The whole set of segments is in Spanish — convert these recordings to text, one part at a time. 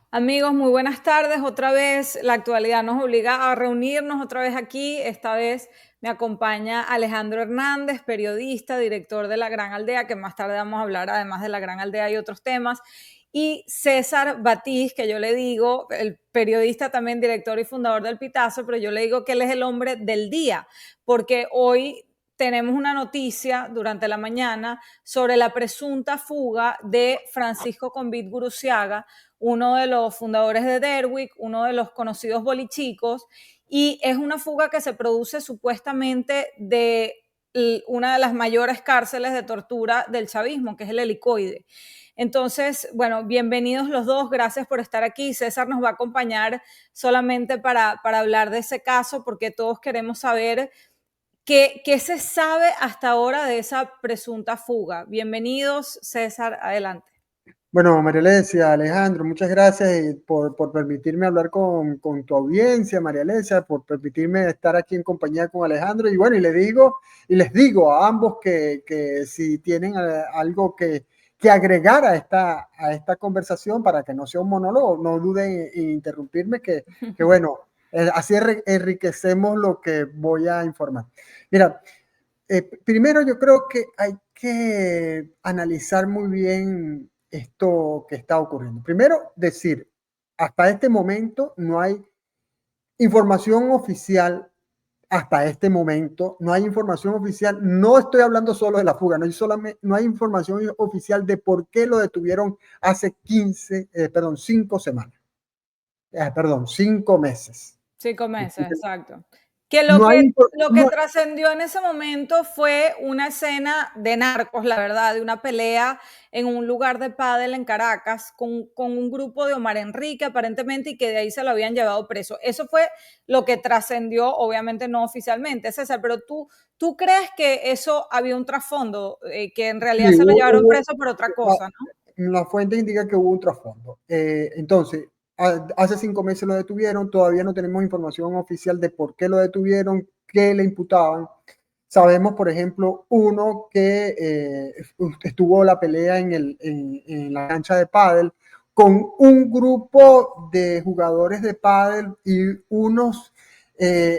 Amigos, muy buenas tardes. Otra vez la actualidad nos obliga a reunirnos otra vez aquí. Esta vez me acompaña Alejandro Hernández, periodista, director de La Gran Aldea, que más tarde vamos a hablar además de La Gran Aldea y otros temas. Y César Batiz, que yo le digo, el periodista también, director y fundador del Pitazo, pero yo le digo que él es el hombre del día, porque hoy tenemos una noticia durante la mañana sobre la presunta fuga de Francisco Convit Guruciaga, uno de los fundadores de Derwick, uno de los conocidos bolichicos, y es una fuga que se produce supuestamente de una de las mayores cárceles de tortura del chavismo, que es el Helicoide. Entonces, bueno, bienvenidos los dos, gracias por estar aquí. César nos va a acompañar solamente para hablar de ese caso, porque todos queremos saber qué se sabe hasta ahora de esa presunta fuga. Bienvenidos, César, adelante. Bueno, María Alesia, Alejandro, muchas gracias por permitirme hablar con tu audiencia, María Alesia, por permitirme estar aquí en compañía con Alejandro. Y bueno, les digo a ambos que si tienen algo que agregar a esta conversación para que no sea un monólogo, no duden en interrumpirme, que bueno, así enriquecemos lo que voy a informar. Mira, primero yo creo que hay que analizar muy bien esto que está ocurriendo. Primero, decir, hasta este momento no hay información oficial, hasta este momento no hay información oficial, no estoy hablando solo de la fuga, no hay información oficial de por qué lo detuvieron hace 5 semanas, 5 meses. 5 meses, exacto. Que lo No que, hay, lo que no, trascendió en ese momento fue una escena de narcos, la verdad, de una pelea en un lugar de pádel en Caracas con un grupo de Omar Enrique, aparentemente, y que de ahí se lo habían llevado preso. Eso fue lo que trascendió, obviamente no oficialmente, César, pero tú crees que eso había un trasfondo, que en realidad sí, se lo llevaron preso por otra cosa, ¿no? la fuente indica que hubo un trasfondo. Entonces, hace 5 meses lo detuvieron, todavía no tenemos información oficial de por qué lo detuvieron, qué le imputaban. Sabemos, por ejemplo, uno que estuvo la pelea en la cancha de pádel con un grupo de jugadores de pádel y unos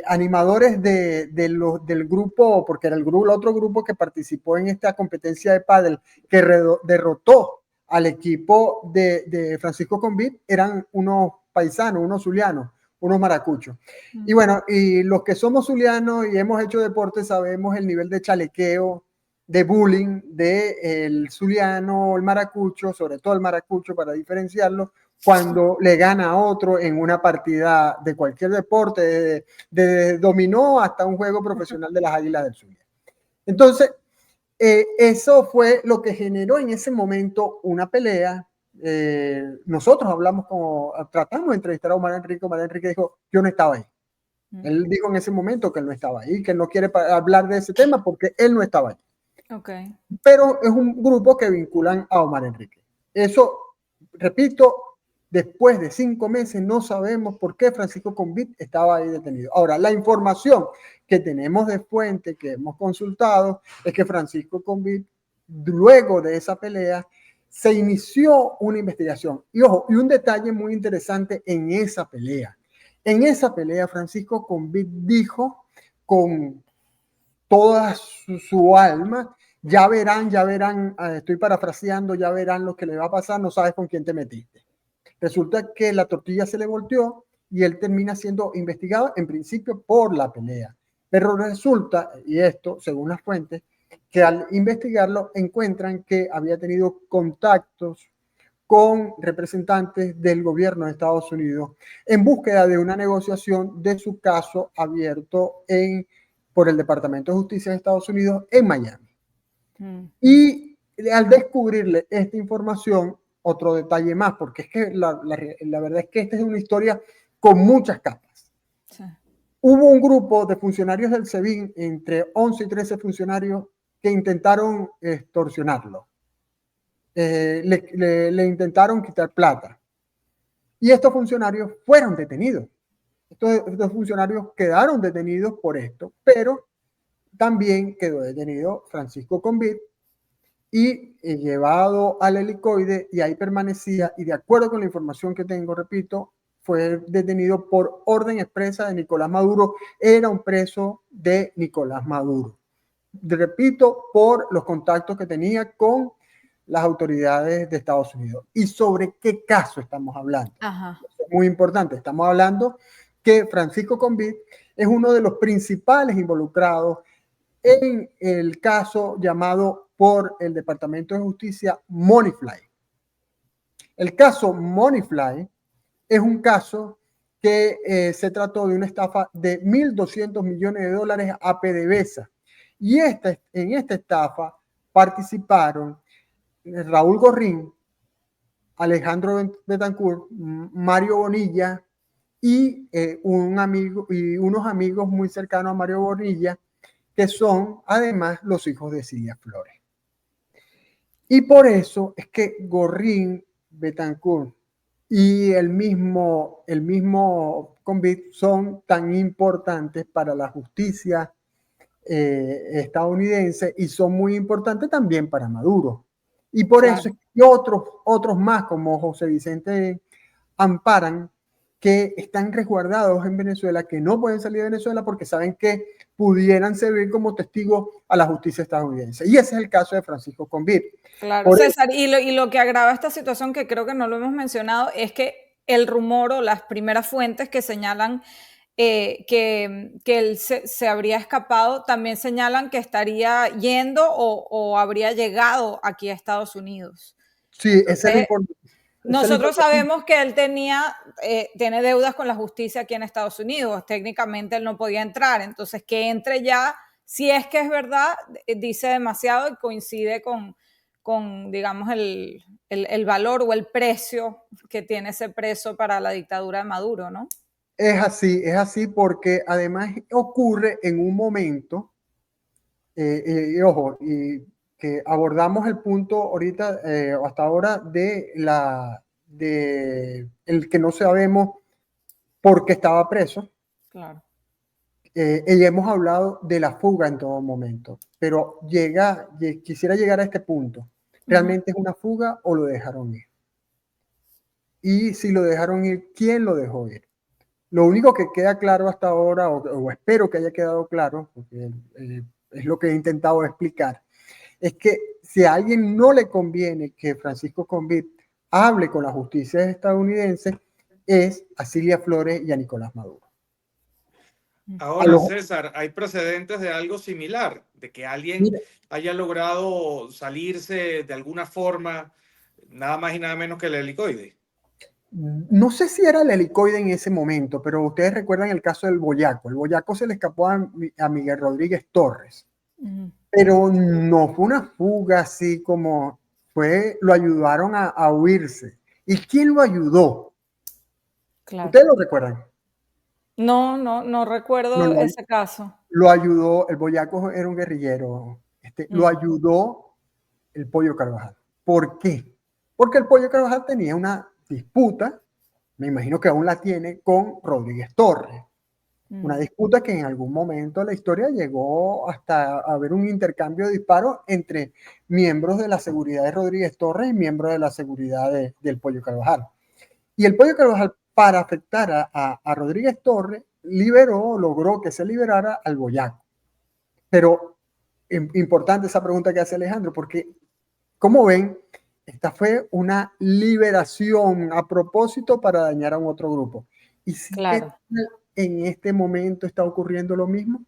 animadores del grupo, porque era el otro grupo que participó en esta competencia de pádel que derrotó al equipo de Francisco Convit, eran unos paisanos, unos zulianos, unos maracuchos. Y bueno, y los que somos zulianos y hemos hecho deporte sabemos el nivel de chalequeo, de bullying del zuliano, el maracucho, sobre todo el maracucho para diferenciarlo, cuando le gana a otro en una partida de cualquier deporte, de dominó hasta un juego profesional de las Águilas del Zulia. Entonces, eso fue lo que generó en ese momento una pelea. Nosotros tratamos de entrevistar a Omar Enrique. Omar Enrique dijo, yo no estaba ahí. Él dijo en ese momento que él no estaba ahí, que él no quiere hablar de ese tema porque él no estaba ahí. Okay. Pero es un grupo que vinculan a Omar Enrique. Eso, repito, después de 5 meses no sabemos por qué Francisco Convit estaba ahí detenido. Ahora, la información que tenemos de fuente, que hemos consultado, es que Francisco Convit, luego de esa pelea, se inició una investigación. Y ojo, y un detalle muy interesante en esa pelea. En esa pelea, Francisco Convit dijo con toda su alma, ya verán, estoy parafraseando, ya verán lo que le va a pasar, no sabes con quién te metiste. Resulta que la tortilla se le volteó y él termina siendo investigado en principio por la pelea. Pero resulta, y esto según las fuentes, que al investigarlo encuentran que había tenido contactos con representantes del gobierno de Estados Unidos en búsqueda de una negociación de su caso abierto por el Departamento de Justicia de Estados Unidos en Miami. Y al descubrirle esta información, otro detalle más, porque es que la verdad es que esta es una historia con muchas capas. Sí. Hubo un grupo de funcionarios del SEBIN, entre 11 y 13 funcionarios, que intentaron extorsionarlo. Le intentaron quitar plata. Y estos funcionarios fueron detenidos. Estos funcionarios quedaron detenidos por esto, pero también quedó detenido Francisco Convit y llevado al helicoide y ahí permanecía, y de acuerdo con la información que tengo, repito, fue detenido por orden expresa de Nicolás Maduro, era un preso de Nicolás Maduro. Repito, por los contactos que tenía con las autoridades de Estados Unidos. ¿Y sobre qué caso estamos hablando? Ajá. Es muy importante. Estamos hablando que Francisco Convit es uno de los principales involucrados en el caso llamado por el Departamento de Justicia Moneyfly. El caso Moneyfly es un caso que se trató de una estafa de 1.200 millones de dólares a PDVSA. Y en esta estafa participaron Raúl Gorrín, Alejandro Betancourt, Mario Bonilla y, unos amigos muy cercanos a Mario Bonilla, que son además los hijos de Cilia Flores. Y por eso es que Gorrín, Betancourt y el mismo Convict son tan importantes para la justicia estadounidense y son muy importantes también para Maduro. Y por eso es que otros más, como José Vicente Amparan, que están resguardados en Venezuela, que no pueden salir de Venezuela porque saben que pudieran servir como testigos a la justicia estadounidense. Y ese es el caso de Francisco Convit. Claro, César, y lo que agrava esta situación, que creo que no lo hemos mencionado, es que el rumor o las primeras fuentes que señalan que él se habría escapado, también señalan que estaría yendo o habría llegado aquí a Estados Unidos. Sí, esa es la Entonces, nosotros sabemos que él tiene deudas con la justicia aquí en Estados Unidos. Técnicamente él no podía entrar. Entonces, que entre ya, si es que es verdad, dice demasiado y coincide con digamos, el valor o el precio que tiene ese preso para la dictadura de Maduro, ¿no? Es así porque además ocurre en un momento, ojo, y que abordamos el punto ahorita, hasta ahora, de el que no sabemos por qué estaba preso. Claro. Y hemos hablado de la fuga en todo momento, pero quisiera llegar a este punto. ¿Realmente es una fuga o lo dejaron ir? Y si lo dejaron ir, ¿quién lo dejó ir? Lo único que queda claro hasta ahora, o espero que haya quedado claro, porque es lo que he intentado explicar, es que si a alguien no le conviene que Francisco Convit hable con la justicia estadounidense, es a Cilia Flores y a Nicolás Maduro. Ahora, César, hay precedentes de algo similar, de que alguien haya logrado salirse de alguna forma, nada más y nada menos que el helicoide. No sé si era el helicoide en ese momento, pero ustedes recuerdan el caso del Boyaco. El Boyaco se le escapó a Miguel Rodríguez Torres, pero no fue una fuga así como lo ayudaron a huirse. ¿Y quién lo ayudó? Claro. ¿Ustedes lo recuerdan? No recuerdo ese caso. Lo ayudó, el Boyaco era un guerrillero, lo ayudó el Pollo Carvajal. ¿Por qué? Porque el Pollo Carvajal tenía una disputa, me imagino que aún la tiene, con Rodríguez Torres. Una disputa que en algún momento de la historia llegó hasta haber un intercambio de disparos entre miembros de la seguridad de Rodríguez Torres y miembros de la seguridad del Pollo Carvajal. Y el Pollo Carvajal, para afectar a Rodríguez Torres, logró que se liberara al Boyaco. Pero importante esa pregunta que hace Alejandro, porque como ven, esta fue una liberación a propósito para dañar a un otro grupo. ¿Y si en este momento está ocurriendo lo mismo?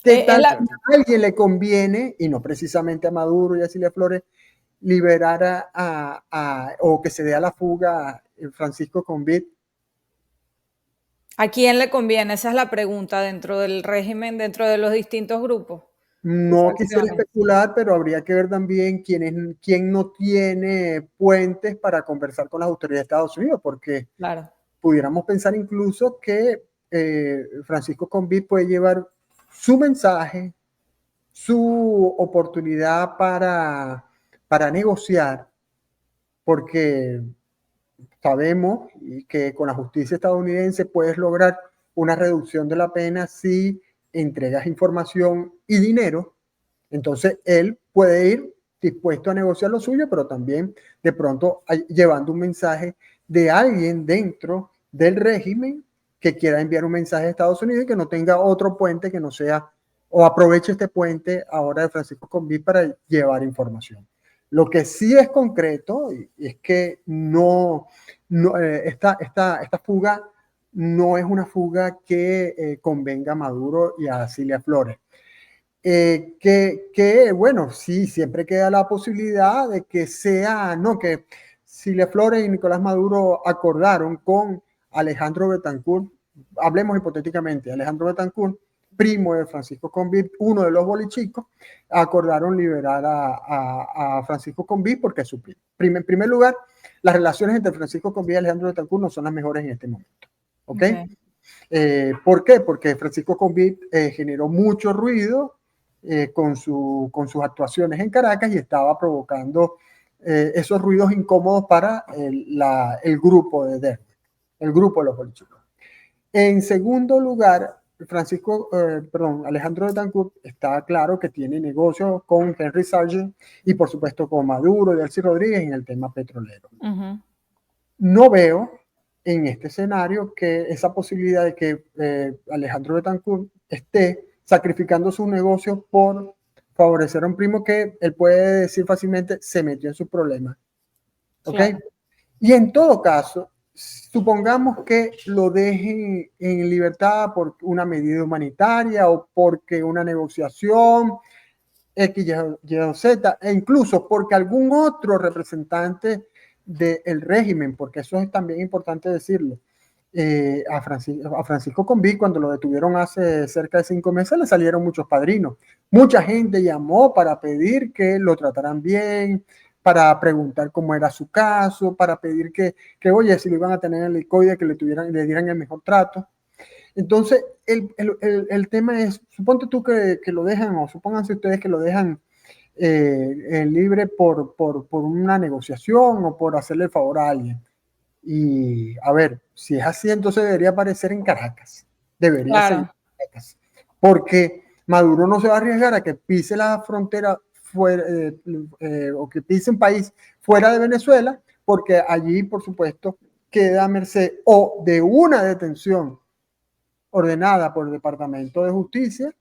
¿Qué tal a alguien le conviene, y no precisamente a Maduro y a Cilia Flores, liberar o que se dé a la fuga Francisco Convit? ¿A quién le conviene? Esa es la pregunta dentro del régimen, dentro de los distintos grupos. No quisiera especular, pero habría que ver también quién no tiene puentes para conversar con las autoridades de Estados Unidos, porque pudiéramos pensar incluso que Francisco Convit puede llevar su mensaje, su oportunidad para negociar, porque sabemos que con la justicia estadounidense puedes lograr una reducción de la pena si entregas información y dinero. Entonces él puede ir dispuesto a negociar lo suyo, pero también de pronto llevando un mensaje de alguien dentro del régimen que quiera enviar un mensaje a Estados Unidos y que no tenga otro puente que no sea, o aproveche este puente ahora de Francisco Convit para llevar información. Lo que sí es concreto es que esta fuga no es una fuga que convenga a Maduro y a Cilia Flores. Bueno, sí, siempre queda la posibilidad de que sea, no, que Cilia Flores y Nicolás Maduro acordaron con Alejandro Betancourt, hablemos hipotéticamente, Alejandro Betancourt, primo de Francisco Convit, uno de los bolichicos, acordaron liberar a Francisco Convit porque es su primo. En primer lugar, las relaciones entre Francisco Convit y Alejandro Betancourt no son las mejores en este momento. ¿Ok? ¿Por qué? Porque Francisco Convit generó mucho ruido con sus actuaciones en Caracas y estaba provocando esos ruidos incómodos para el grupo de Derbe, el grupo de los bolichicos. En segundo lugar, Alejandro Betancourt está claro que tiene negocios con Henry Sargent y por supuesto con Maduro y Delcy Rodríguez en el tema petrolero. No veo en este escenario que esa posibilidad de que Alejandro Betancourt esté sacrificando sus negocios por favorecer a un primo que él puede decir fácilmente se metió en sus problemas. ¿Ok? Claro. Y en todo caso, supongamos que lo dejen en libertad por una medida humanitaria o porque una negociación X, Y o Z, e incluso porque algún otro representante del régimen, porque eso es también importante decirlo, a Francisco Convit, cuando lo detuvieron hace cerca de 5 meses, le salieron muchos padrinos. Mucha gente llamó para pedir que lo trataran bien, para preguntar cómo era su caso, para pedir oye, si lo iban a tener en el COIDE, que le dieran el mejor trato. Entonces, el tema es, suponte tú que lo dejan, o supónganse ustedes que lo dejan libre por una negociación o por hacerle el favor a alguien. Y a ver, si es así, entonces debería aparecer en Caracas. Debería ser en Caracas. Porque Maduro no se va a arriesgar a que pise la frontera fuera, o que pise un país fuera de Venezuela, porque allí, por supuesto, queda a merced o de una detención ordenada por el Departamento de Justicia,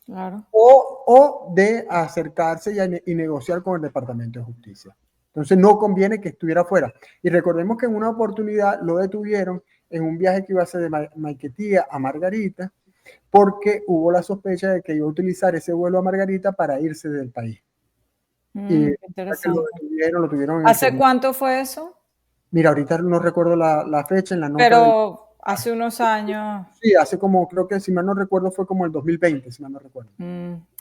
claro, o de acercarse y negociar con el Departamento de Justicia. Entonces no conviene que estuviera fuera. Y recordemos que en una oportunidad lo detuvieron en un viaje que iba a ser de Maiquetía a Margarita, porque hubo la sospecha de que iba a utilizar ese vuelo a Margarita para irse del país. Y interesante. Lo tuvieron ¿Hace cuánto fue eso? Mira, ahorita no recuerdo la fecha en la nota. Pero hace unos años. Sí, hace como, creo que si mal no recuerdo fue como el 2020, si mal no recuerdo.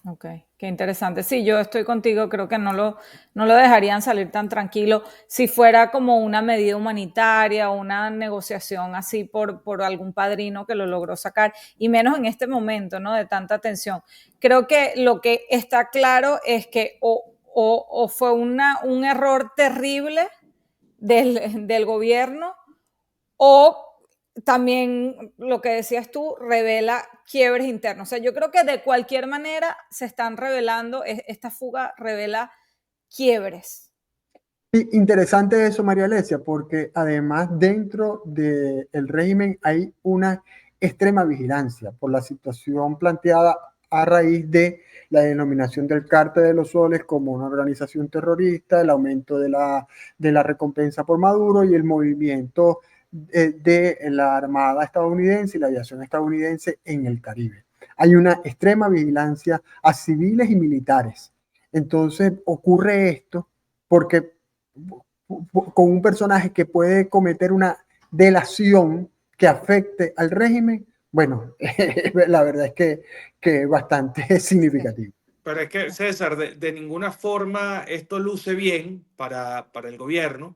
Ok, qué interesante. Sí, yo estoy contigo, creo que no lo dejarían salir tan tranquilo si fuera como una medida humanitaria o una negociación así por algún padrino que lo logró sacar, y menos en este momento, ¿no? De tanta tensión. Creo que lo que está claro es que o fue un error terrible del gobierno, o también lo que decías tú revela quiebres internos. O sea, yo creo que de cualquier manera se están revelando, esta fuga revela quiebres. Interesante eso, María Alesia, porque además dentro del régimen hay una extrema vigilancia por la situación planteada a raíz de la denominación del Cártel de los Soles como una organización terrorista, el aumento de la recompensa por Maduro y el movimiento de la Armada estadounidense y la aviación estadounidense en el Caribe. Hay una extrema vigilancia a civiles y militares. Entonces ocurre esto porque con un personaje que puede cometer una delación que afecte al régimen, bueno, la verdad es que es bastante significativo. Pero es que, César, de ninguna forma esto luce bien para el gobierno,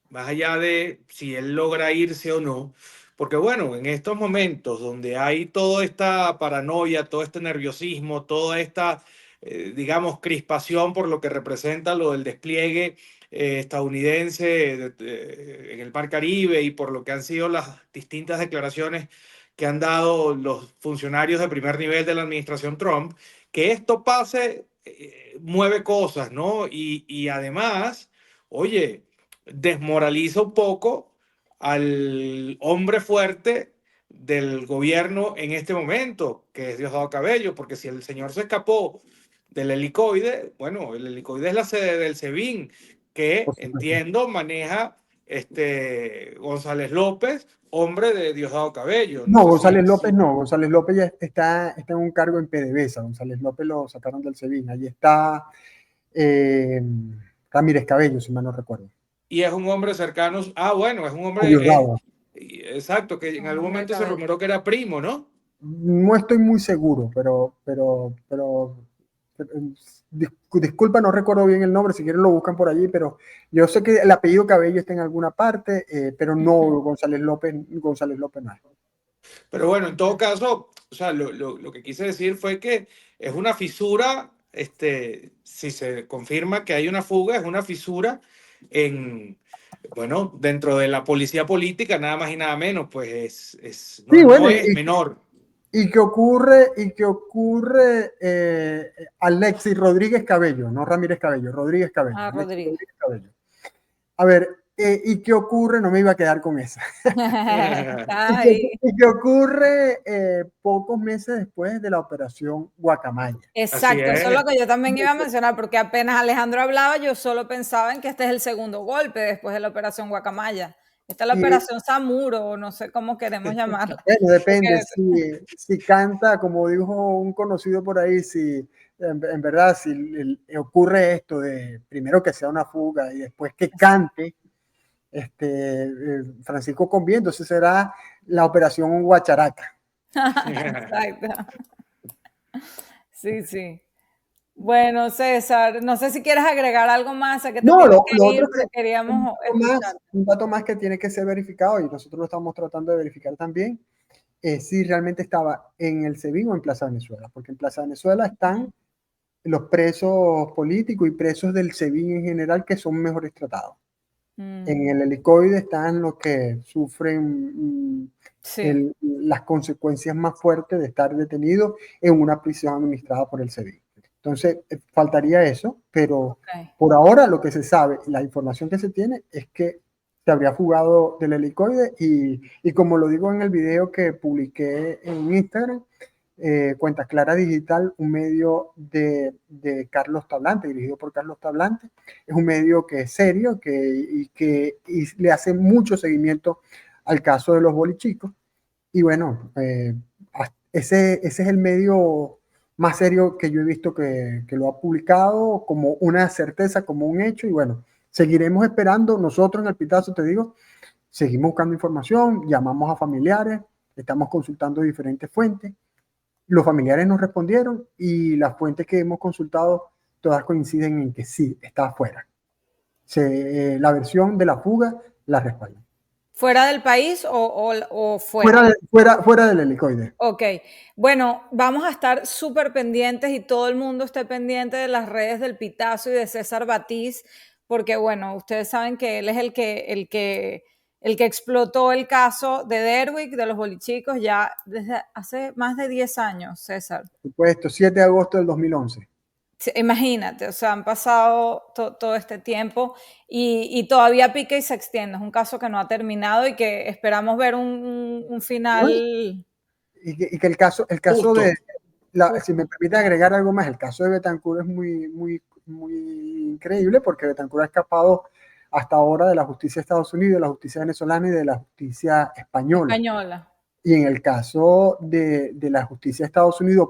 más allá de si él logra irse o no, porque bueno, en estos momentos donde hay toda esta paranoia, todo este nerviosismo, toda esta, digamos, crispación por lo que representa lo del despliegue estadounidense en el Mar Caribe y por lo que han sido las distintas declaraciones que han dado los funcionarios de primer nivel de la administración Trump, que esto pase mueve cosas, ¿no? Y además, oye, desmoraliza un poco al hombre fuerte del gobierno en este momento, que es Diosdado Cabello, porque si el señor se escapó del helicoide, bueno, el helicoide es la sede del SEBIN, que por supuesto. entiendo maneja González López, hombre de Diosdado Cabello. No No, sé si, González López si no, González López ya está en un cargo en PDVSA, González López lo sacaron del SEBIN, allí está eh, Ramírez Cabello, si mal no recuerdo. y es un hombre cercano. Ah, bueno, es un A hombre, Diosdado. exacto, que en algún Hombre, momento se cabello. rumoró que era primo, ¿no? No estoy muy seguro, disculpa, no recuerdo bien el nombre, si quieren lo buscan por allí, pero yo sé que el apellido Cabello está en alguna parte, pero no González López no es. Pero bueno, en todo caso, o sea, lo que quise decir fue que es una fisura, si se confirma que hay una fuga, es una fisura en, bueno, dentro de la policía política, nada más y nada menos, pues Sí, no, bueno, no es menor. y que ocurre Alexis Rodríguez Cabello, no Ramírez Cabello, Rodríguez Cabello, Ah, Alexis Rodríguez. Rodríguez Cabello. A ver, ¿y qué ocurre? No me iba a quedar con esa. Está ¿Y qué, ahí. y qué ocurre pocos meses después de la operación Guacamaya? Así Exacto, eso es lo es. que yo también iba a mencionar, porque apenas Alejandro hablaba, yo solo pensaba en que este es el segundo golpe después de la operación Guacamaya. Esta es la Y operación Samuro, o no sé cómo queremos llamarla. bueno, depende, Porque, si canta, como dijo un conocido por ahí, si en verdad, si ocurre esto de primero que sea una fuga y después que cante, Francisco Conviene, entonces será la operación Guacharaca. exacto. Sí, sí. Bueno, César, no sé si quieres agregar algo más, a que te No, tienes lo que ir, otro pero que queríamos escuchar. un dato más que tiene que ser verificado y nosotros lo estamos tratando de verificar también, es si realmente estaba en el SEBIN o en Plaza Venezuela, porque en Plaza Venezuela están los presos políticos y presos del SEBIN en general que son mejores tratados. En el helicoide están los que sufren Sí, las consecuencias más fuertes de estar detenido en una prisión administrada por el SEBIN. Entonces, faltaría eso, pero ok. por ahora lo que se sabe, la información que se tiene es que se habría fugado del helicoide y como lo digo en el video que publiqué en Instagram, Cuenta Clara Digital, un medio de Carlos Tablante, dirigido por Carlos Tablante, es un medio que es serio y le hace mucho seguimiento al caso de los bolichicos. Y bueno, ese es el medio más serio que yo he visto que lo ha publicado como una certeza, como un hecho. Y bueno, seguiremos esperando. Nosotros en el Pitazo, te digo, seguimos buscando información, llamamos a familiares, estamos consultando diferentes fuentes. Los familiares nos respondieron y las fuentes que hemos consultado todas coinciden en que sí, está afuera. La versión de la fuga la respalda. ¿Fuera del país o fuera? Fuera del helicoide. Ok, bueno, vamos a estar súper pendientes y todo el mundo esté pendiente de las redes del Pitazo y de César Batiz, porque bueno, ustedes saben que él es el que explotó el caso de Derwick, de los bolichicos, ya desde hace más de 10 años, César. Por supuesto, 7 de agosto del 2011. Imagínate, o sea, han pasado todo este tiempo y todavía pica y se extiende. Es un caso que no ha terminado y que esperamos ver un ¿No? final Y que el caso de, Justo. si justo. me permite agregar algo más, el caso de Betancourt es muy, muy, muy increíble porque Betancourt ha escapado hasta ahora de la justicia de Estados Unidos, de la justicia venezolana y de la justicia española. Española. Y en el caso de la justicia de Estados Unidos,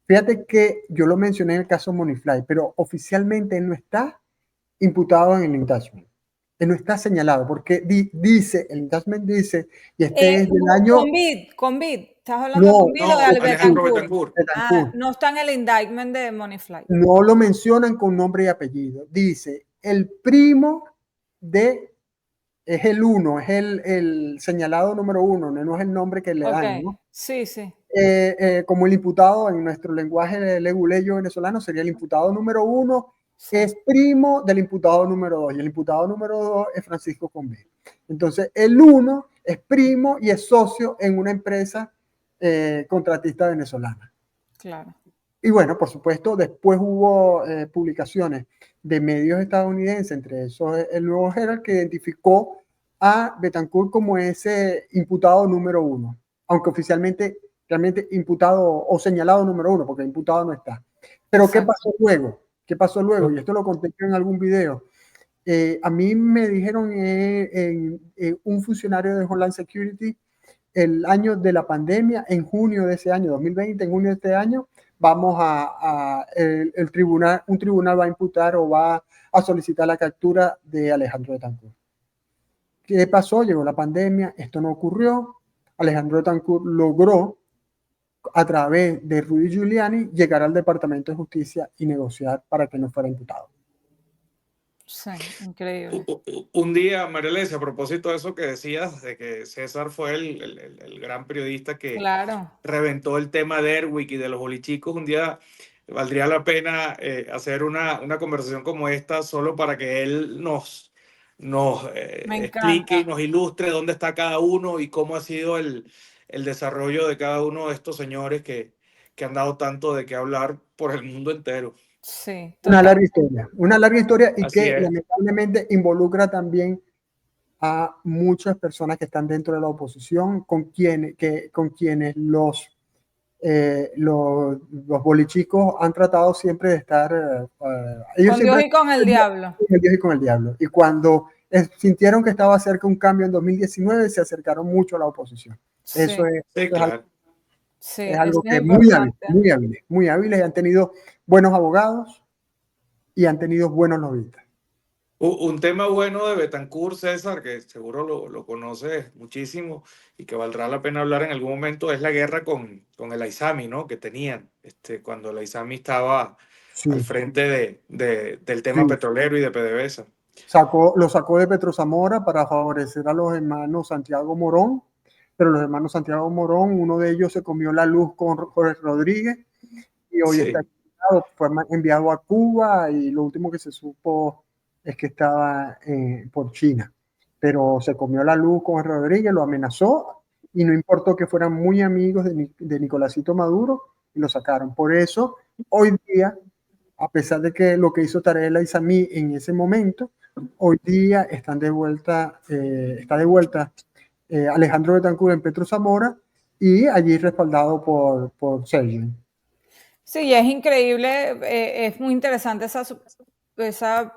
fíjate que yo lo mencioné en el caso Moneyfly, pero oficialmente él no está imputado en el indictment. Él no está señalado porque dice, el indictment dice, y este es del año, Con Bid. ¿Estás hablando con no, Bid o de No, Alejandro Betancourt? Betancourt. Ah, Betancourt, no está en el indictment de Moneyfly. no lo mencionan con nombre y apellido. Dice, el primo de, es el uno, es el señalado número uno, no es el nombre que le Ok, dan, ¿no? sí, sí. Como el imputado en nuestro lenguaje leguleyo venezolano sería el imputado número uno, Sí. es primo del imputado número dos, y el imputado número dos es Francisco Convé. Entonces, el uno es primo y es socio en una empresa contratista venezolana. Claro. Y bueno, por supuesto, después hubo publicaciones de medios estadounidenses, entre esos el Nuevo Herald, que identificó a Betancourt como ese imputado número uno, aunque oficialmente, realmente imputado o señalado número uno, porque imputado no está. Pero ¿qué pasó luego? ¿Qué pasó luego? Y esto lo conté en algún video. A mí me dijeron un funcionario de Homeland Security el año de la pandemia, en junio de ese año, 2020, en junio de este año, un tribunal va a imputar o va a solicitar la captura de Alejandro Betancourt. ¿Qué pasó? Llegó la pandemia, esto no ocurrió. Alejandro Betancourt logró, a través de Rudy Giuliani, llegar al Departamento de Justicia y negociar para que no fuera imputado. Sí, increíble. Un día, Marielena, a propósito de eso que decías, de que César fue el gran periodista que claro. reventó el tema de Erwick y de los bolichicos, un día valdría la pena hacer una conversación como esta solo para que él nos explique y nos ilustre dónde está cada uno y cómo ha sido el desarrollo de cada uno de estos señores que han dado tanto de qué hablar por el mundo entero. Sí, una larga historia y Así que es. lamentablemente involucra también a muchas personas que están dentro de la oposición, con quienes los bolichicos han tratado siempre de estar ellos con Dios y con el diablo. Con Dios y con el diablo. Y cuando sintieron que estaba cerca un cambio en 2019, se acercaron mucho a la oposición. Sí. Eso es, sí, eso claro. es algo que es muy hábiles y han tenido buenos abogados y han tenido buenos lobistas. Un tema bueno de Betancourt, César, que seguro lo conoces muchísimo y que valdrá la pena hablar en algún momento, es la guerra con el Aizami, ¿no? Que tenían cuando el Aizami estaba al frente del tema petrolero y de PDVSA. Lo sacó de Petrozamora para favorecer a los hermanos Santiago Morón, pero los hermanos Santiago Morón, uno de ellos se comió la luz con Jorge Rodríguez y hoy está fue enviado a Cuba y lo último que se supo es que estaba por China, pero se comió la luz con Rodríguez, lo amenazó y no importó que fueran muy amigos de Nicolásito Maduro y lo sacaron. Por eso, hoy día, a pesar de que lo que hizo Tarek El Aizami en ese momento, hoy día está de vuelta Alejandro Betancourt en Petrozamora y allí respaldado por Sergio. Sí, es increíble, es muy interesante esa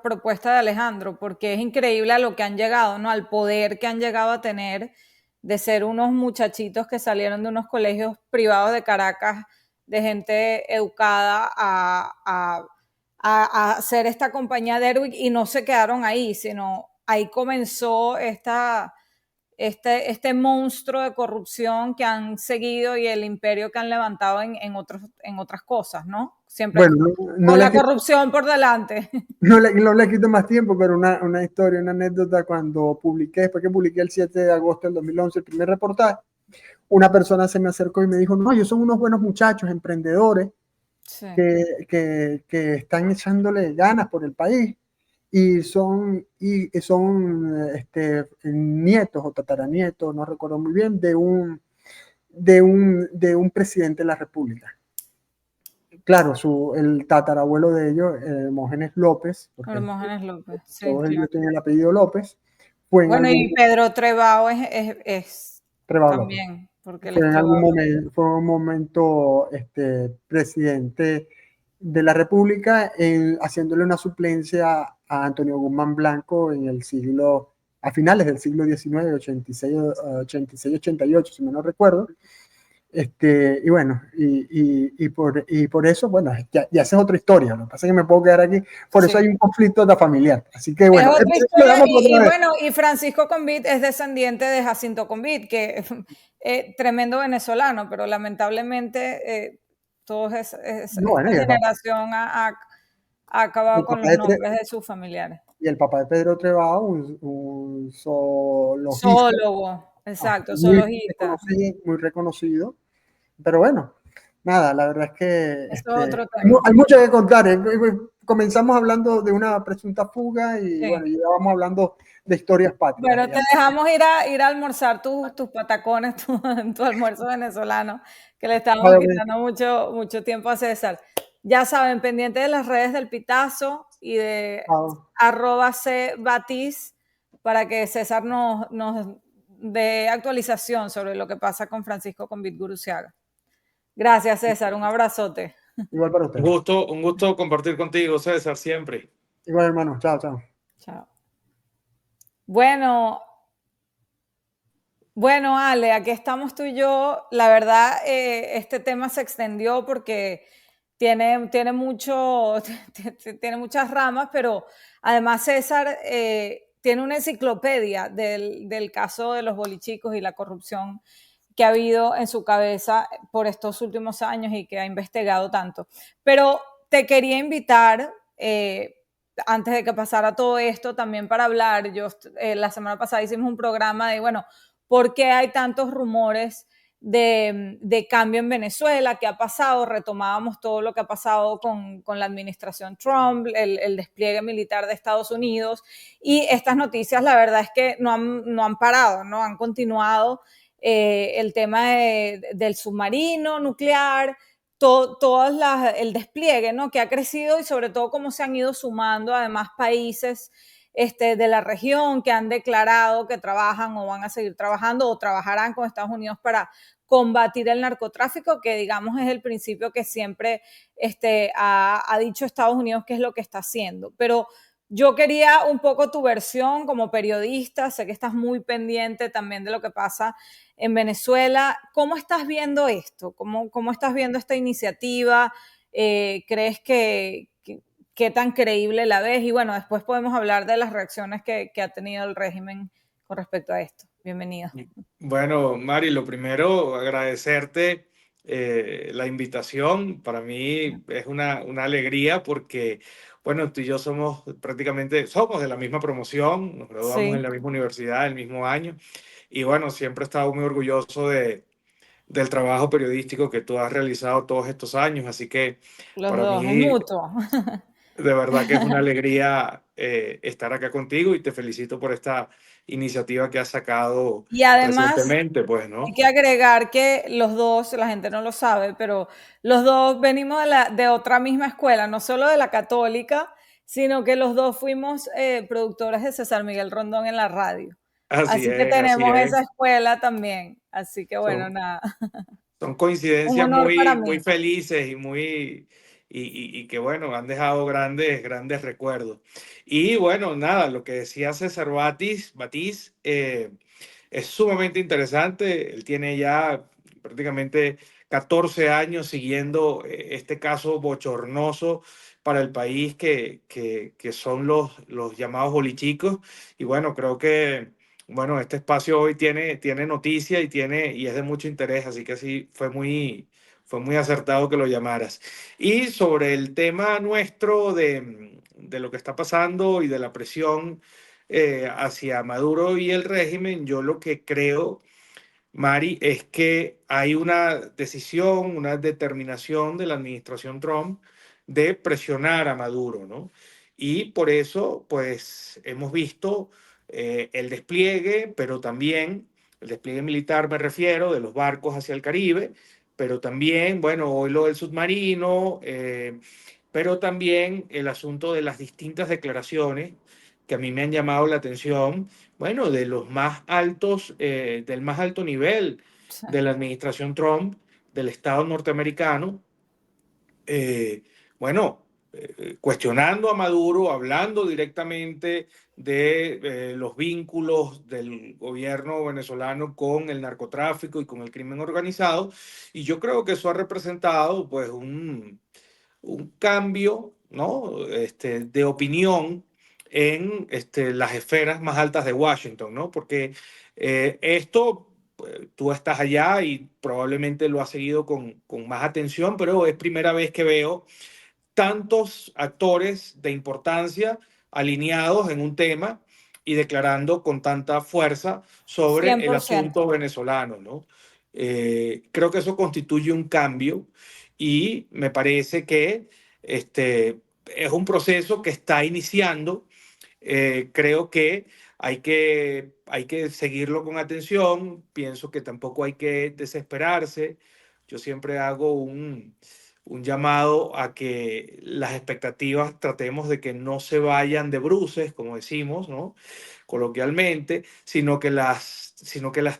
propuesta de Alejandro, porque es increíble a lo que han llegado, ¿no? Al poder que han llegado a tener de ser unos muchachitos que salieron de unos colegios privados de Caracas, de gente educada, a hacer esta compañía de Erwick y no se quedaron ahí, sino ahí comenzó este monstruo de corrupción que han seguido y el imperio que han levantado en otras cosas, ¿no? Siempre con la corrupción por delante. No le quito más tiempo, pero una historia, una anécdota, después que publiqué el 7 de agosto del 2011 el primer reportaje, una persona se me acercó y me dijo, no, ellos son unos buenos muchachos, emprendedores, sí, que están echándole ganas por el país y son nietos o tataranietos, no recuerdo muy bien, de un presidente de la República. Claro, el tatarabuelo de ellos, Hermógenes López. Hermógenes López, sí. Todos ellos tienen el apellido López. Bueno, y Pedro Trebao es Trebao también. López. Porque fue un momento presidente de la República haciéndole una suplencia a Antonio Guzmán Blanco a finales del siglo XIX, 86-88, si no recuerdo. Y bueno, y por eso, bueno, ya esa es otra historia. Lo que pasa es que me puedo quedar aquí. Por eso hay un conflicto familiar. Así que bueno. Y Francisco Convit es descendiente de Jacinto Convit, que tremendo venezolano, pero lamentablemente toda esta generación ha acabado con los nombres de sus familiares. Y el papá de Pedro Trebao, un zoologista. Zoólogo, exacto, zoologista. Muy reconocido. Pero bueno, nada, la verdad es que hay mucho que contar. comenzamos hablando de una presunta fuga y Sí. bueno, ya vamos hablando de historias patrias. Bueno, te dejamos ir a almorzar tus patacones, tu almuerzo venezolano, que le estábamos Vale, quitando mucho tiempo a César. Ya saben, pendiente de las redes del Pitazo y de chao. @cbatiz para que César nos dé actualización sobre lo que pasa con Francisco Convit Guruciaga. Gracias, César. Un abrazote. Igual para usted. Un gusto compartir contigo, César, siempre. Igual, hermano. Chao, chao. Chao. Bueno, Ale, aquí estamos tú y yo. La verdad, este tema se extendió porque tiene muchas ramas, pero además César tiene una enciclopedia del caso de los bolichicos y la corrupción que ha habido en su cabeza por estos últimos años y que ha investigado tanto. Pero te quería invitar, antes de que pasara todo esto, también para hablar. La semana pasada hicimos un programa de, bueno, por qué hay tantos rumores de cambio en Venezuela, qué ha pasado, retomábamos todo lo que ha pasado con la administración Trump, el despliegue militar de Estados Unidos, y estas noticias la verdad es que no han parado, ¿no? Han continuado. El tema del submarino nuclear, todo el despliegue, ¿no? Que ha crecido y sobre todo cómo se han ido sumando además países de la región que han declarado que trabajan o van a seguir trabajando o trabajarán con Estados Unidos para combatir el narcotráfico, que digamos es el principio que siempre ha dicho Estados Unidos que es lo que está haciendo. Pero yo quería un poco tu versión como periodista, sé que estás muy pendiente también de lo que pasa en Venezuela. ¿Cómo estás viendo esto? ¿Cómo estás viendo esta iniciativa? ¿Crees qué tan creíble la ves? Y bueno, después podemos hablar de las reacciones que ha tenido el régimen con respecto a esto. Bienvenido. Bueno, Mari, lo primero, agradecerte la invitación. Para mí es una alegría porque, bueno, tú y yo somos de la misma promoción, nos graduamos Sí, en la misma universidad el mismo año y bueno, siempre he estado muy orgulloso del trabajo periodístico que tú has realizado todos estos años, así que los para dos, es mí mutuo. de verdad que es una alegría estar acá contigo y te felicito por esta iniciativa que has sacado Y además, recientemente, pues, hay ¿no? que agregar que los dos, la gente no lo sabe, pero los dos venimos de otra misma escuela, no solo de la católica, sino que los dos fuimos productores de César Miguel Rondón en la radio. Así Así que es, así tenemos es. esa escuela también. Así que bueno, Son, nada, son un coincidencias honor para muy mí. felices y y que bueno, han dejado grandes recuerdos. Y bueno, nada, lo que decía César Batiz, es sumamente interesante. Él tiene ya prácticamente 14 años siguiendo este caso bochornoso para el país que son los llamados bolichicos. Y bueno, creo que bueno, este espacio hoy tiene noticia y es de mucho interés, así que sí, fue muy acertado que lo llamaras. Y sobre el tema nuestro de lo que está pasando y de la presión hacia Maduro y el régimen, yo lo que creo, Mari, es que hay una decisión, una determinación de la administración Trump de presionar a Maduro, ¿no? Y por eso, pues, hemos visto el despliegue, pero también el despliegue militar, me refiero, de los barcos hacia el Caribe, pero también, bueno, hoy lo del submarino, pero también el asunto de las distintas declaraciones que a mí me han llamado la atención, bueno, de los más altos, del más alto nivel Sí, de la administración Trump, del Estado norteamericano, eh, bueno, cuestionando a Maduro, hablando directamente de los vínculos del gobierno venezolano con el narcotráfico y con el crimen organizado. Y yo creo que eso ha representado pues un cambio, ¿no? De opinión en las esferas más altas de Washington, ¿no? Porque esto, pues, tú estás allá y probablemente lo has seguido con más atención, pero es primera vez que veo tantos actores de importancia alineados en un tema y declarando con tanta fuerza sobre el 100%. asunto venezolano, ¿no? Creo que eso constituye un cambio y me parece que es un proceso que está iniciando. Creo que hay que seguirlo con atención. Pienso que tampoco hay que desesperarse. Yo siempre hago un llamado a que las expectativas tratemos de que no se vayan de bruces, como decimos, ¿no? Coloquialmente, sino que las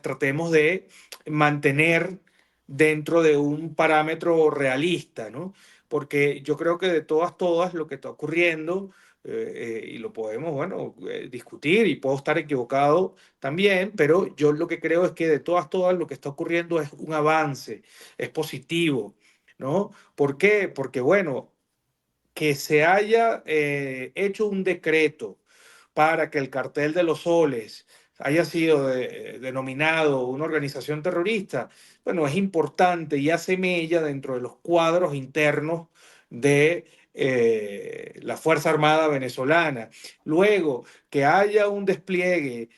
tratemos de mantener dentro de un parámetro realista, ¿no? Porque yo creo que de todas, lo que está ocurriendo, y lo podemos, bueno, discutir, y puedo estar equivocado también, pero yo lo que creo es que de todas, lo que está ocurriendo es un avance, es positivo, ¿no? ¿Por qué? Porque, bueno, que se haya hecho un decreto para que el Cartel de los Soles haya sido denominado una organización terrorista, bueno, es importante y hace mella dentro de los cuadros internos de la Fuerza Armada venezolana. Luego, que haya un despliegue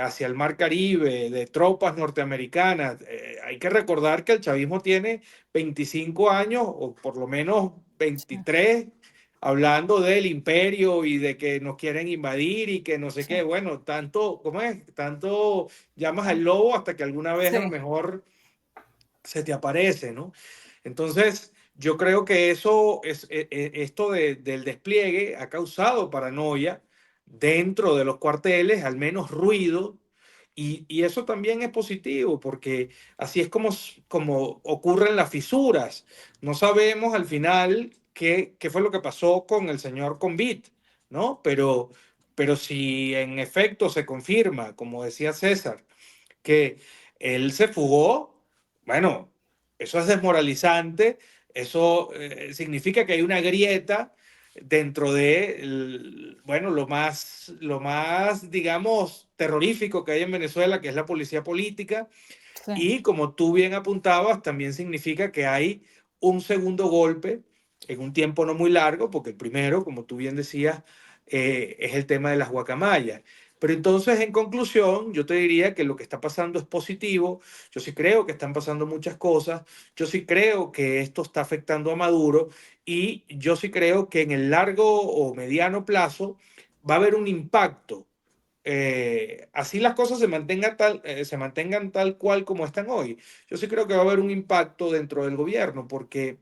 hacia el Mar Caribe de tropas norteamericanas. Hay que recordar que el chavismo tiene 25 años, o por lo menos Sí, 23, hablando del imperio y de que nos quieren invadir y que no sé sí, qué. Bueno, tanto, ¿cómo es? Tanto llamas al lobo hasta que alguna vez a lo sí, mejor se te aparece, ¿no? Entonces, yo creo que eso esto del despliegue ha causado paranoia dentro de los cuarteles, al menos ruido, y eso también es positivo, porque así es como ocurren las fisuras. No sabemos al final qué fue lo que pasó con el señor Convit, ¿no? Pero si en efecto se confirma, como decía César, que él se fugó, bueno, eso es desmoralizante, eso significa que hay una grieta dentro de, bueno, lo más, digamos, terrorífico que hay en Venezuela, que es la policía política, sí. y como tú bien apuntabas, también significa que hay un segundo golpe en un tiempo no muy largo, porque el primero, como tú bien decías, es el tema de las guacamayas. Pero entonces, en conclusión, yo te diría que lo que está pasando es positivo. Yo sí creo que están pasando muchas cosas. Yo sí creo que esto está afectando a Maduro, y yo sí creo que en el largo o mediano plazo va a haber un impacto, así las cosas se mantengan tal cual como están hoy. Yo sí creo que va a haber un impacto dentro del gobierno, porque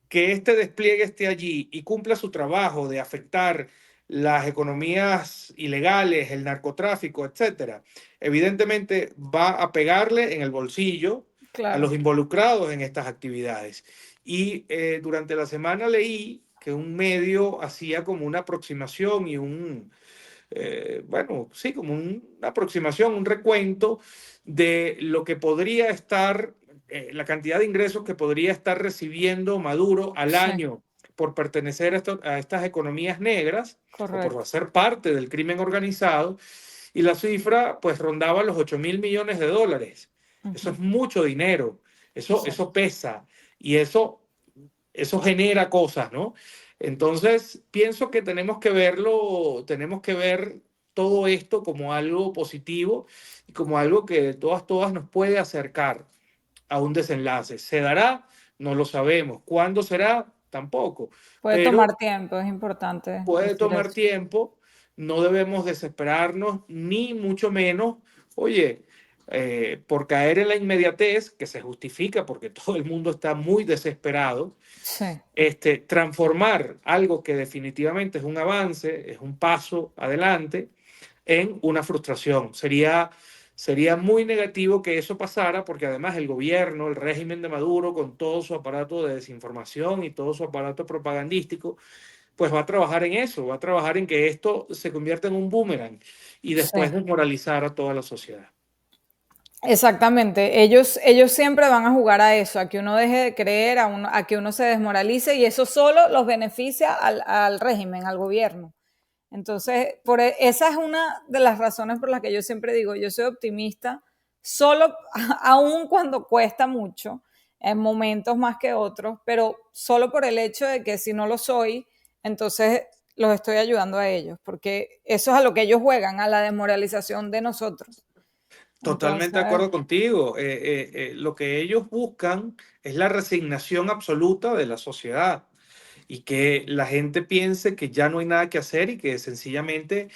que este despliegue esté allí y cumpla su trabajo de afectar las economías ilegales, el narcotráfico, etcétera, evidentemente va a pegarle en el bolsillo a Claro. los involucrados en estas actividades. Y durante la semana leí que un medio hacía como una aproximación y bueno, sí, como una aproximación, un recuento de lo que podría estar, la cantidad de ingresos que podría estar recibiendo Maduro al Sí, año por pertenecer a estas economías negras o por correcto. ser parte del crimen organizado, y la cifra pues rondaba los 8.000 millones de dólares. Eso Ujú. es mucho dinero, Sí. eso pesa, y eso genera cosas, ¿no? Entonces, pienso que tenemos que ver todo esto como algo positivo y como algo que de todas nos puede acercar a un desenlace. ¿Se dará? No lo sabemos. ¿Cuándo será? Tampoco. Puede Pero tomar tiempo, es importante puede decir tomar eso. tiempo, no debemos desesperarnos, ni mucho menos, oye, por caer en la inmediatez, que se justifica porque todo el mundo está muy desesperado. Sí. Transformar algo que definitivamente es un avance, es un paso adelante, en una frustración. Sería muy negativo que eso pasara, porque además el gobierno, el régimen de Maduro, con todo su aparato de desinformación y todo su aparato propagandístico, pues va a trabajar en eso, va a trabajar en que esto se convierta en un boomerang y después Sí. desmoralizar a toda la sociedad. Exactamente, ellos siempre van a jugar a eso, a que uno deje de creer, a que uno se desmoralice y eso solo los beneficia al régimen, al gobierno. Entonces, esa es una de las razones por las que yo siempre digo, yo soy optimista, solo, aun cuando cuesta mucho, en momentos más que otros, pero solo por el hecho de que si no lo soy, entonces los estoy ayudando a ellos, porque eso es a lo que ellos juegan, a la desmoralización de nosotros. Totalmente de Entonces, acuerdo contigo. Lo que ellos buscan es la resignación absoluta de la sociedad. y que la gente piense que ya no hay nada que hacer y que sencillamente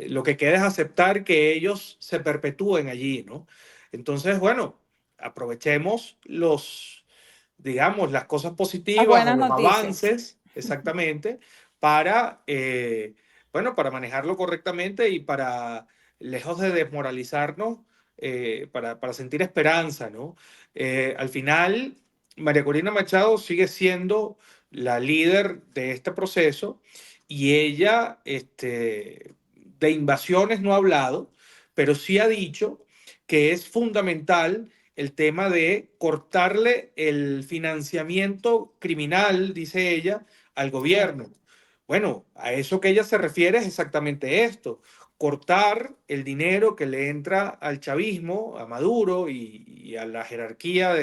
lo que queda es aceptar que ellos se perpetúen allí, ¿no? Entonces, bueno, aprovechemos digamos, las cosas Las positivas o buenas los noticias. avances, exactamente, para, bueno, para manejarlo correctamente y para, lejos de desmoralizarnos, para sentir esperanza, ¿no? Al final, María Corina Machado sigue siendo la líder de este proceso y ella, de invasiones no ha hablado, pero sí ha dicho que es fundamental el tema de cortarle el financiamiento criminal, dice ella, al Sí, gobierno. Bueno, a eso que ella se refiere es exactamente esto, cortar el dinero que le entra al chavismo, a Maduro y a la jerarquía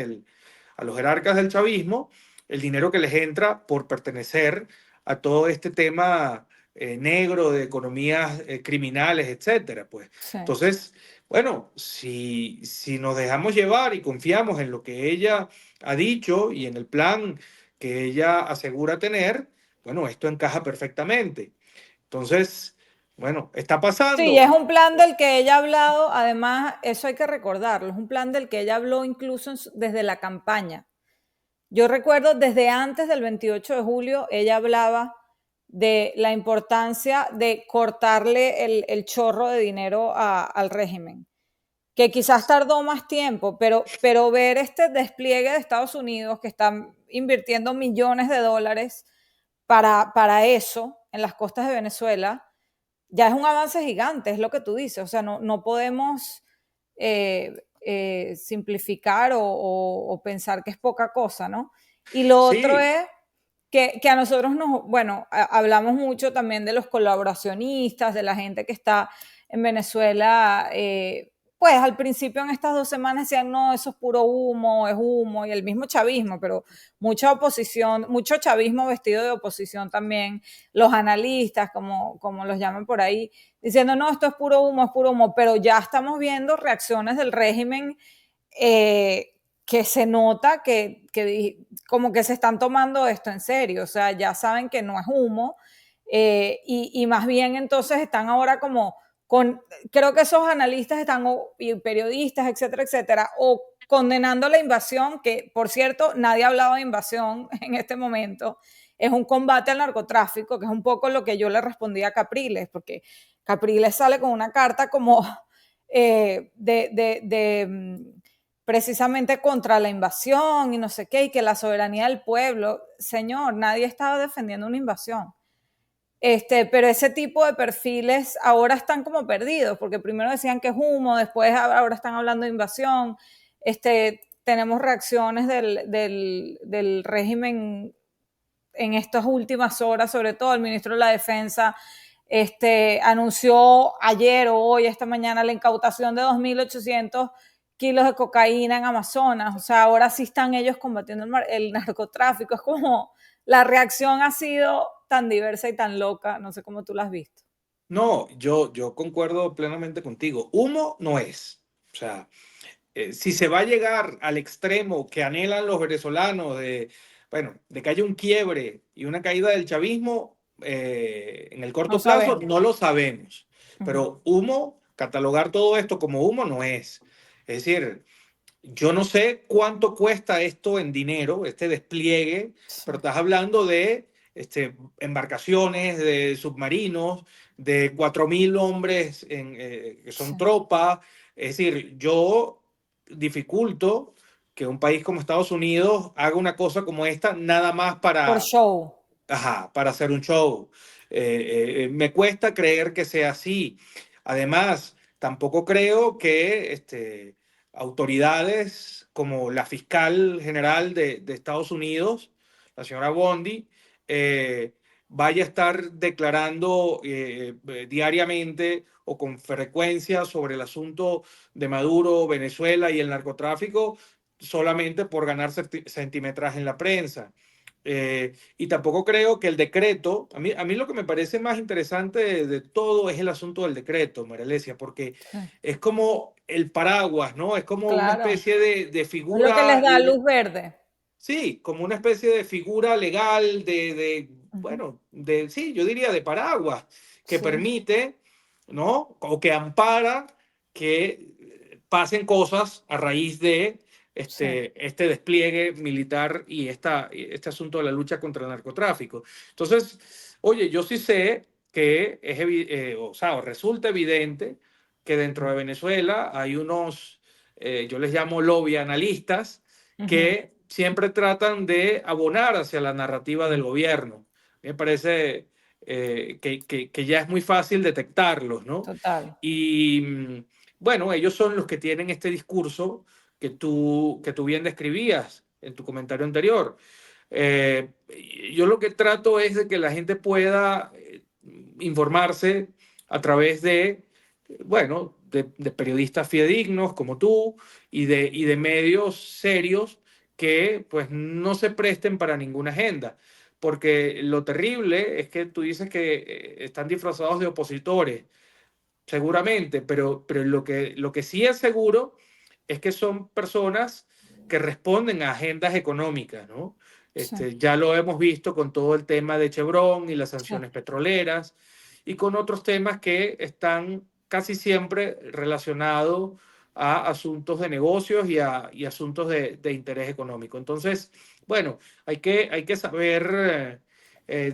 a los jerarcas del chavismo, el dinero que les entra por pertenecer a todo este tema negro de economías criminales, etcétera. Pues. sí. Entonces, bueno, si nos dejamos llevar y confiamos en lo que ella ha dicho y en el plan que ella asegura tener, bueno, esto encaja perfectamente. Entonces, bueno, está Sí, es pasando. un plan del que ella ha hablado, además, eso hay que recordarlo, es un plan del que ella habló incluso desde la campaña. Yo recuerdo desde antes del 28 de julio, ella hablaba de la importancia de cortarle el chorro de dinero al régimen, que quizás tardó más tiempo, pero ver este despliegue de Estados Unidos que están invirtiendo millones de dólares para eso en las costas de Venezuela, ya es un avance gigante, es lo que tú dices, o sea, no podemos simplificar o pensar que es poca cosa, ¿no? Y lo otro Sí, es que a nosotros nos, bueno, hablamos mucho también de los colaboracionistas, de la gente que está en Venezuela, pues al principio en estas 2 semanas decían, no, eso es puro humo, es humo, y el mismo chavismo, pero mucha oposición, mucho chavismo vestido de oposición también, los analistas, como los llaman por ahí, diciendo, no, esto es puro humo, pero ya estamos viendo reacciones del régimen que se nota como que se están tomando esto en serio, o sea, ya saben que no es humo, y más bien entonces están ahora como creo que esos analistas están, y periodistas, etcétera, etcétera, o condenando la invasión, que por cierto, nadie ha hablado de invasión en este momento, es un combate al narcotráfico, que es un poco lo que yo le respondí a Capriles, porque Capriles sale con una carta como precisamente contra la invasión y no sé qué, y que la soberanía del pueblo. Señor, nadie estaba defendiendo una invasión. Pero ese tipo de perfiles ahora están como perdidos, porque primero decían que es humo, después ahora están hablando de invasión. Tenemos reacciones del régimen en estas últimas horas, sobre todo el ministro de la Defensa, anunció ayer o hoy, esta mañana, la incautación de 2.800 kilos de cocaína en Amazonas. O sea, ahora sí están ellos combatiendo el narcotráfico. Es como la reacción ha sido tan diversa y tan loca, no sé cómo tú la has visto. no, yo concuerdo plenamente contigo. Humo no es. O sea, si se va a llegar al extremo que anhelan los venezolanos bueno, de que haya un quiebre y una caída del chavismo en el No corto plazo, sabemos. no lo sabemos. Uh -huh. Pero humo, catalogar todo esto como humo no es. Es decir, yo no sé cuánto cuesta esto en dinero, este despliegue, Sí. pero estás hablando de embarcaciones, de submarinos, de 4.000 hombres que Sí. son tropas. Es decir, yo dificulto que un país como Estados Unidos haga una cosa como esta nada más Por show. ajá, para hacer un show. Me cuesta creer que sea así. Además, tampoco creo que autoridades como la fiscal general de Estados Unidos, la señora Bondi, vaya a estar declarando diariamente o con frecuencia sobre el asunto de Maduro, Venezuela y el narcotráfico solamente por ganar centimetraje en la prensa. Y tampoco creo que el decreto, a mí lo que me parece más interesante de todo es el asunto del decreto, María Alesia, porque Sí. es como el paraguas, ¿no? Es como una Claro. especie de Es lo que les figura, da luz verde. sí, como una especie de figura legal Ujú. bueno, sí, yo diría de paraguas, que Sí, permite, ¿no? O que ampara que pasen cosas a raíz de sí, este despliegue militar y este asunto de la lucha contra el narcotráfico. Entonces, oye, yo sí sé que o sea, resulta evidente que dentro de Venezuela hay unos, yo les llamo lobby analistas, ujú, que siempre tratan de abonar hacia la narrativa del gobierno. Me parece que ya es muy fácil detectarlos, ¿no? total. Y bueno, ellos son los que tienen este discurso que tú bien describías en tu comentario anterior. Eh, yo lo que trato es de que la gente pueda informarse a través de, bueno, de periodistas fidedignos como tú y de medios serios que pues no se presten para ninguna agenda. Porque lo terrible es que tú dices que están disfrazados de opositores, seguramente, pero lo que sí es seguro es que son personas que responden a agendas económicas, ¿no? Sí, Ya lo hemos visto con todo el tema de Chevron y las sí, sanciones petroleras y con otros temas que están casi siempre relacionados a asuntos de negocios y asuntos de interés económico. Entonces, bueno, hay que saber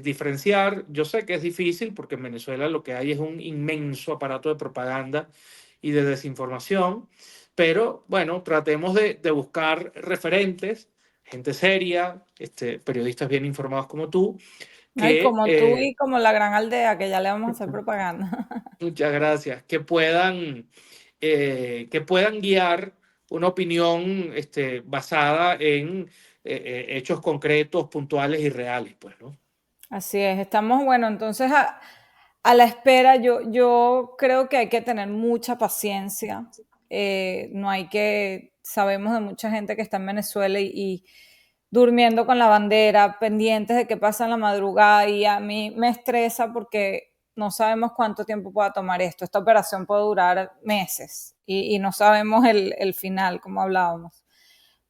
diferenciar. Yo sé que es difícil porque en Venezuela lo que hay es un inmenso aparato de propaganda y de desinformación, pero bueno, tratemos de buscar referentes, gente seria, periodistas bien informados como tú, no, y que, como tú y como la Gran Aldea, que ya le vamos a hacer propaganda. muchas gracias, que puedan guiar una opinión basada en hechos concretos, puntuales y reales, pues, ¿no? Así es, estamos, bueno, entonces a la espera, yo creo que hay que tener mucha paciencia, no hay que, sabemos de mucha gente que está en Venezuela y durmiendo con la bandera, pendientes de qué pasa en la madrugada, y a mí me estresa porque no sabemos cuánto tiempo pueda tomar esto. Esta operación puede durar meses y no sabemos el final, como hablábamos.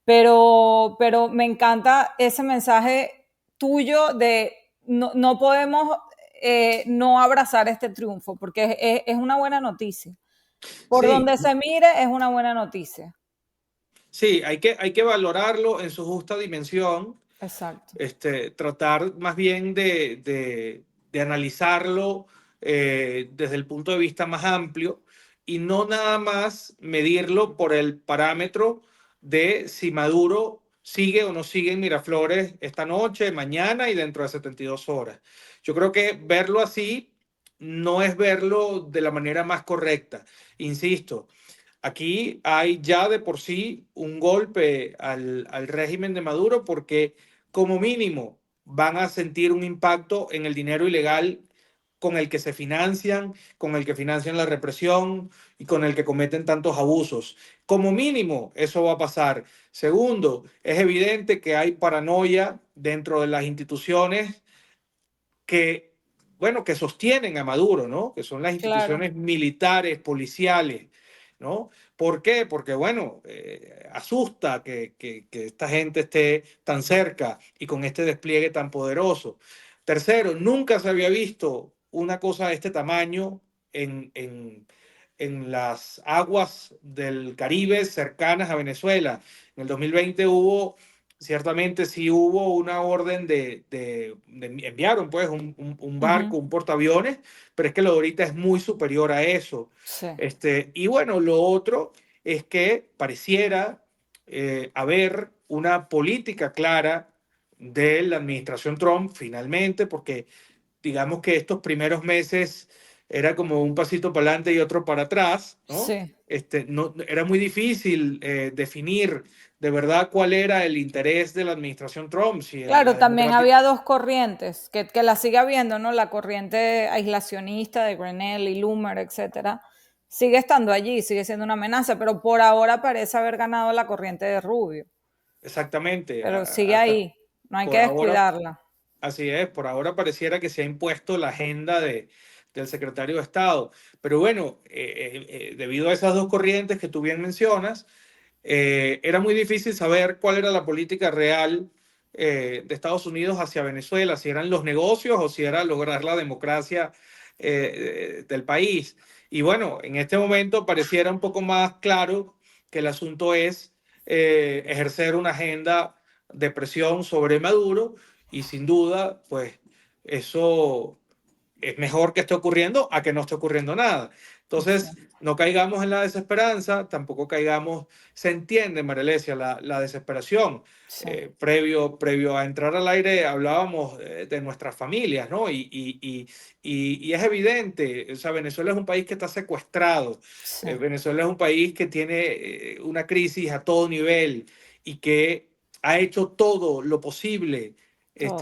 Pero me encanta ese mensaje tuyo de no podemos no abrazar este triunfo, porque es una buena noticia. Por Sí, donde se mire, es una buena noticia. sí, hay que valorarlo en su justa dimensión, Exacto. tratar más bien de analizarlo desde el punto de vista más amplio y no nada más medirlo por el parámetro de si Maduro sigue o no sigue en Miraflores esta noche, mañana y dentro de 72 horas. Yo creo que verlo así no es verlo de la manera más correcta. Insisto, aquí hay ya de por sí un golpe al régimen de Maduro porque como mínimo van a sentir un impacto en el dinero ilegal con el que se financian, con el que financian la represión y con el que cometen tantos abusos. Como mínimo, eso va a pasar. Segundo, es evidente que hay paranoia dentro de las instituciones que, bueno, que sostienen a Maduro, ¿no? Que son las Claro, instituciones militares, policiales, ¿no? ¿Por qué? Porque, bueno, asusta que esta gente esté tan cerca y con este despliegue tan poderoso. Tercero, nunca se había visto una cosa de este tamaño en las aguas del Caribe cercanas a Venezuela. En el 2020 ciertamente sí hubo una orden enviaron pues un ujú, barco, un portaaviones, pero es que lo de ahorita es muy superior a eso. sí, Y bueno, lo otro es que pareciera haber una política clara de la administración Trump finalmente, porque digamos que estos primeros meses era como un pasito para adelante y otro para atrás, ¿no? sí. No, era muy difícil definir de verdad cuál era el interés de la administración Trump, si la Claro, también democrática. había dos corrientes, que la sigue habiendo, ¿no? La corriente aislacionista de Grenell y Loomer, etcétera, sigue estando allí, sigue siendo una amenaza, pero por ahora parece haber ganado la corriente de Rubio, Exactamente, pero sigue hasta ahí, no hay que por ahora, descuidarla. así es, por ahora pareciera que se ha impuesto la agenda del secretario de Estado. Pero bueno, debido a esas dos corrientes que tú bien mencionas, era muy difícil saber cuál era la política real de Estados Unidos hacia Venezuela, si eran los negocios o si era lograr la democracia del país. Y bueno, en este momento pareciera un poco más claro que el asunto es ejercer una agenda de presión sobre Maduro y sin duda, pues eso es mejor que esté ocurriendo a que no esté ocurriendo nada. Entonces, no caigamos en la desesperanza, tampoco caigamos, se entiende, Marelesia, la desesperación. Sí. Previo a entrar al aire hablábamos de nuestras familias, ¿no? Y es evidente, o sea, Venezuela es un país que está secuestrado, Sí. Venezuela es un país que tiene una crisis a todo nivel y que ha hecho todo lo posible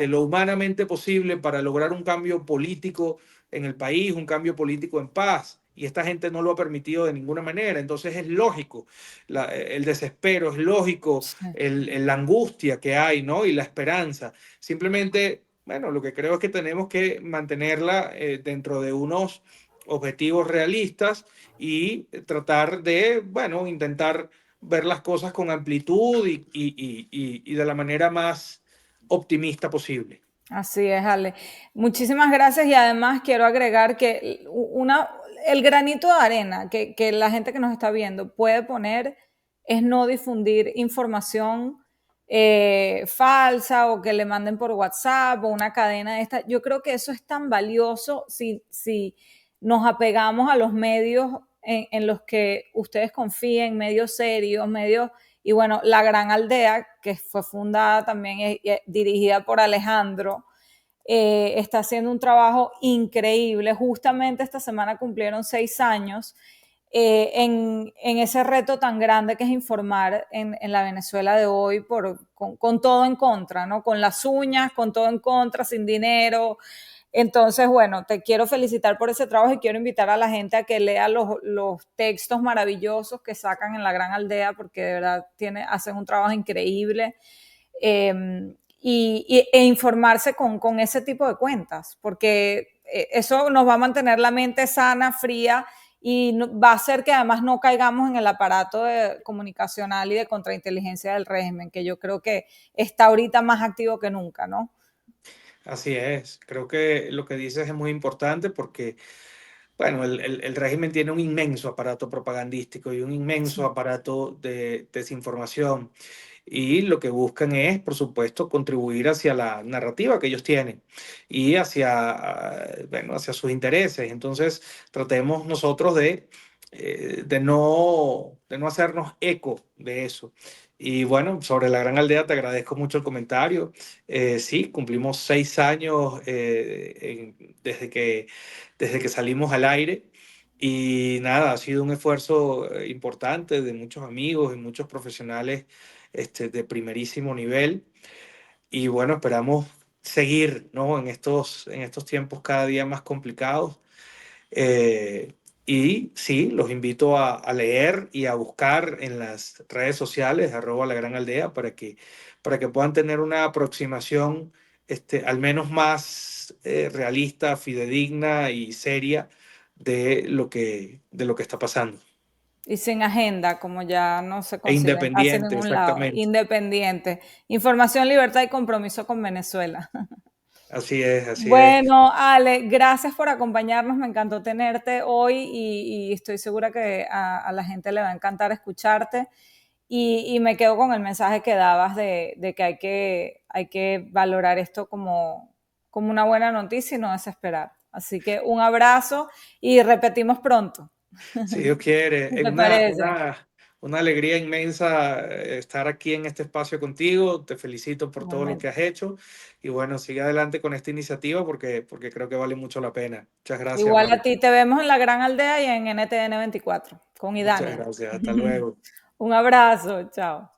lo humanamente posible para lograr un cambio político en el país, un cambio político en paz. Y esta gente no lo ha permitido de ninguna manera. Entonces es lógico el desespero, es lógico Sí. la angustia que hay, ¿no? Y la esperanza. Simplemente, bueno, lo que creo es que tenemos que mantenerla dentro de unos objetivos realistas y tratar de, bueno, intentar ver las cosas con amplitud y de la manera más optimista posible. Así es, Ale. Muchísimas gracias y además quiero agregar que el granito de arena que la gente que nos está viendo puede poner es no difundir información falsa o que le manden por WhatsApp o una cadena de esta. Yo creo que eso es tan valioso si nos apegamos a los medios en los que ustedes confíen, medios serios, medios y bueno, La Gran Aldea, que fue fundada también, dirigida por Alejandro, está haciendo un trabajo increíble. Justamente esta semana cumplieron 6 años en ese reto tan grande que es informar en la Venezuela de hoy con todo en contra, ¿no? Con las uñas, con todo en contra, sin dinero. Entonces, bueno, te quiero felicitar por ese trabajo y quiero invitar a la gente a que lea los textos maravillosos que sacan en La Gran Aldea, porque de verdad hacen un trabajo increíble. E informarse con ese tipo de cuentas, porque eso nos va a mantener la mente sana, fría, y va a hacer que además no caigamos en el aparato comunicacional y de contrainteligencia del régimen, que yo creo que está ahorita más activo que nunca, ¿no? Así es, creo que lo que dices es muy importante porque, bueno, el régimen tiene un inmenso aparato propagandístico y un inmenso aparato de desinformación y lo que buscan es, por supuesto, contribuir hacia la narrativa que ellos tienen y bueno, hacia sus intereses. Entonces, tratemos nosotros de no hacernos eco de eso. Y bueno, sobre La Gran Aldea te agradezco mucho el comentario. Sí, cumplimos 6 años desde que salimos al aire. Y nada, ha sido un esfuerzo importante de muchos amigos y muchos profesionales de primerísimo nivel. Y bueno, esperamos seguir, ¿no? En estos tiempos cada día más complicados. Eh, y sí, los invito a leer y a buscar en las redes sociales, @ La Gran Aldea, para que puedan tener una aproximación al menos más realista, fidedigna y seria de lo que está pasando. Y sin agenda, como ya no se E consigue en casi independiente, ningún lado. exactamente. Independiente. Información, libertad y compromiso con Venezuela. Así es, así es. Bueno, Ale, gracias por acompañarnos. Me encantó tenerte hoy y estoy segura que a la gente le va a encantar escucharte. Y me quedo con el mensaje que dabas de que hay que valorar esto como una buena noticia y no desesperar. Así que un abrazo y repetimos pronto. Si Dios quiere, ¿Qué te parece? una alegría inmensa estar aquí en este espacio contigo. Te felicito por todo lo que Igualmente. has hecho y bueno, sigue adelante con esta iniciativa porque creo que vale mucho la pena. Muchas gracias, Igual a Mari. ti, te vemos en La Gran Aldea y en NTN 24 con Muchas Idania. gracias. Hasta luego. Un abrazo, chao.